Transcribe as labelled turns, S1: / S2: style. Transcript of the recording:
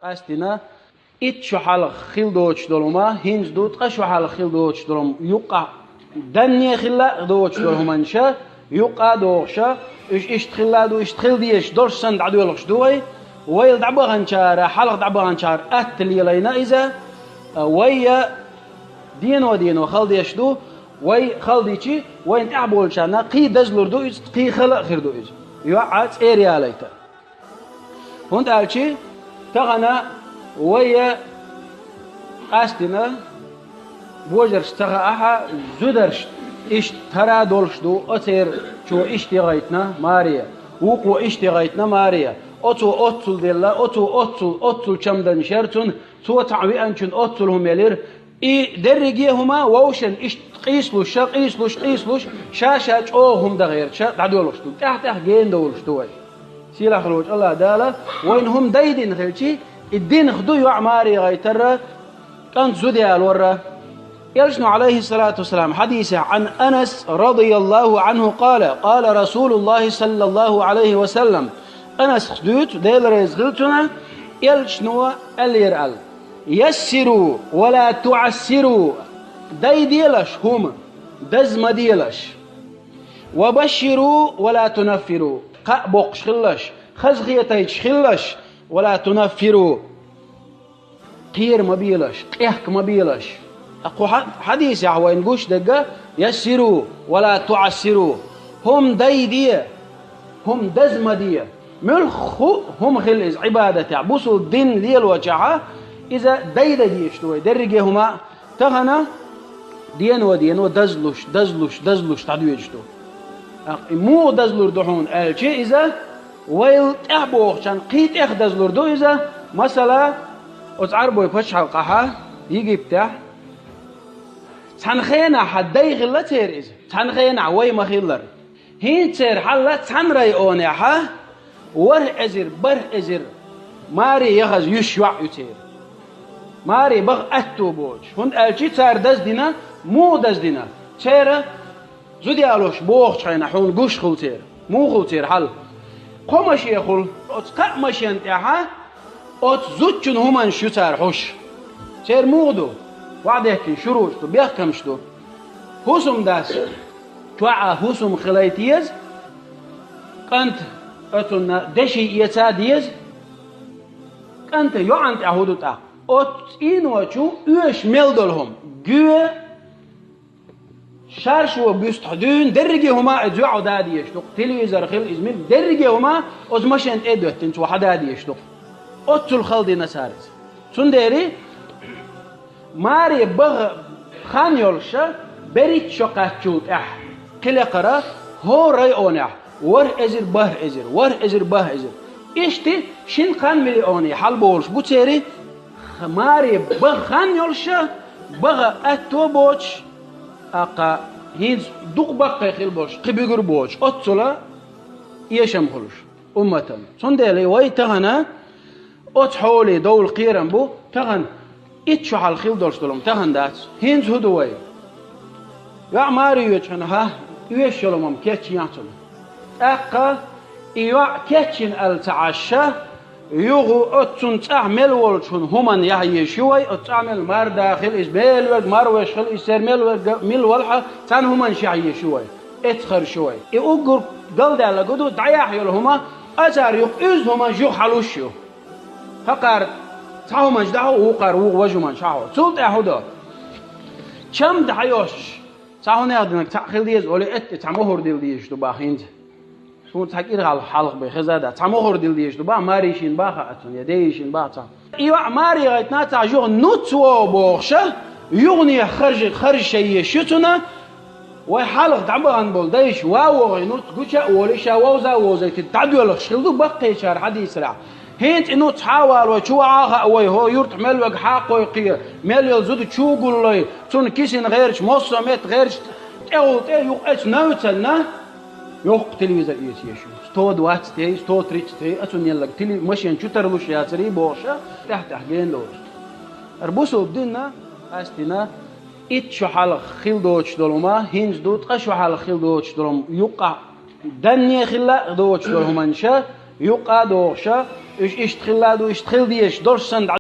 S1: قاستنا إت شحال خيل دوتش دولما هنج دوت قشحال خيل دوتش دولم يقع دنيا خلا دوتش دولهمانشا يقع دوخشا إيش تخلا دو إيش تخل ديش دولش سند عدو يلخش دوي ويل دعبغان شار حلق دعبغان شار أتلي لينا إذا ويا دين ودين وخلدي يشدو وي خلديشي وين تعبول شانا قي دزلور دو إز قي خلق خير دو إز يوعد إيريا ليتا هون تعالشي تغنى ويا قاستنا بوجرش تغاها زدرش إيش ترى دولش دو أتير شو إيش تغيتنا ماريا وقو إيش تغيتنا ماريا أتو أتل دلا أتل كمدن شرطن تو تعوي أنشن أتلهم يلير إي درجيهما ووشن إيش قيسلوش شاشة هم دغير شا تعدولش دو تحت جين دولش دوي سيلا خروج الله دالا وين هم دايدين خلشي الدين خدو يعماري غيترى كانت زودي الورا يرشن عليه الصلاة والسلام حديث عن أنس رضي الله عنه قال رسول الله صلى الله عليه وسلم أنس خدوت ديل رزقلتنا يرشنوا اليرال يسروا ولا تعسروا ديلش هم دزم ديلش وبشروا ولا تنفروا قبقش خلش خزغيتيش خلش ولا تنفروا قير مبيلش قيحك مبيلش أقو حديث يا وين قوش دقة يسروا ولا تعسروا هم ديدية هم دزم دية ملخ هم خلز عبادة عبوسوا الدين دي الوجعة إذا ديدة ديش دوي درجهما تغنى دين ودزلوش تعدو يجدو مو دزلور دحون الشيء إذا ويل تحبوخ شان قيت إخ دزلور دو إذا مثلا أتعربوا يفتش حلقها يجي بتاع تنخينا حدي غلا تير إذا تنخينا وي مخيلر هين تير حلا تنري أونيحة بر أزر ماري يخز يشوع يتير ماري بغ أتو بوج هند الشيء تار دز دينا مو دز دينا تير زودي علوش بوخ شينا حون قوش خلتير مو خلتير حل قمش يخل أتقع مش ينتعها أتزوجن همان شو تار حوش تير مودو وعد يحكي شروش تو بيحكمش تو هوسم داس توعى هوسم خليتيز كنت أتونا دشي يتاديز كنت يعنت أهودو تا أت وشو يش ملدلهم جوا شارشوا بيستحدون درجهما أجوع دادي يشتق تلفزيون خل إزميل درجهما أزمشان إدوه تنتو حدادي يشتق أتل خلدي نسارز سندري ماري بغ خانيولشا بريت شقاتشوت كلا قرا هو راي أونع ور أزر به أزر إشتي شين خان ملي أوني حال بولش بوتيري ماري بغ خانيولشا بغ أتو بوش أقا هيز دوق بقى خيل بوش قبيقر بوش أتلا يشم خلش أمة سندلي وي تغنى أتحولي دول قيرن بو تغن إتشو حال خيل دولش دولم تغن دات هينز هدوي يا ماري يوچن ها يوشلومم كيتش ياتم أقا يوا كيتشن التعشى يوغو أتون تعمل والشون همان يحيي شوي أتعمل مار داخل إسبيل ورق مار وشخل إسرمل ورق ميل والحة تان همان شعيي شوي اتخر شوي يوغر قلد على قدو دعيح يلهما أزار يقعز هما جو حلوشيو فقار تعو مجدعو وقار وجو من شعو سلط أحدا كم دعيوش تعو نيادنك تعخل ديز أولي تعمهر ديل ديش دو باخينز سون تحكير على الحلق بخزادة تعمهر ديل ديش دو با ماريشين باخا أتون يديشين باخا إيوا ماري غيتنا تعجوغ نوتو بوخشة يغني خرج شيء شتنا وحلق تعبان بول ديش واو غينوت قوشة وليشا ووزا ووزا تتعدو لخشلدو بقي شار حديث رع هنت إنه تحاول وشو عاها وهو يرت ملوك حاقه يقير مليل زود شو قول لي تون كيسين غيرش مصمت غيرش تقول يقعد نوتنا يوق تلفزيون يسيشو ستود وات تي ستود تريت تي أتون يلا تلي مشين شو ترلوش يا تري بوشة تحت حجين لوش أربوسو بدينا أستنا إتشو حال خيل دوتش دولما هنز دوت قشو حال خيل دوتش دولم يقع دنيا خلا دوتش دولهم إنشاء يقادوشا إيش تخلادو إيش تخل ديش دورسند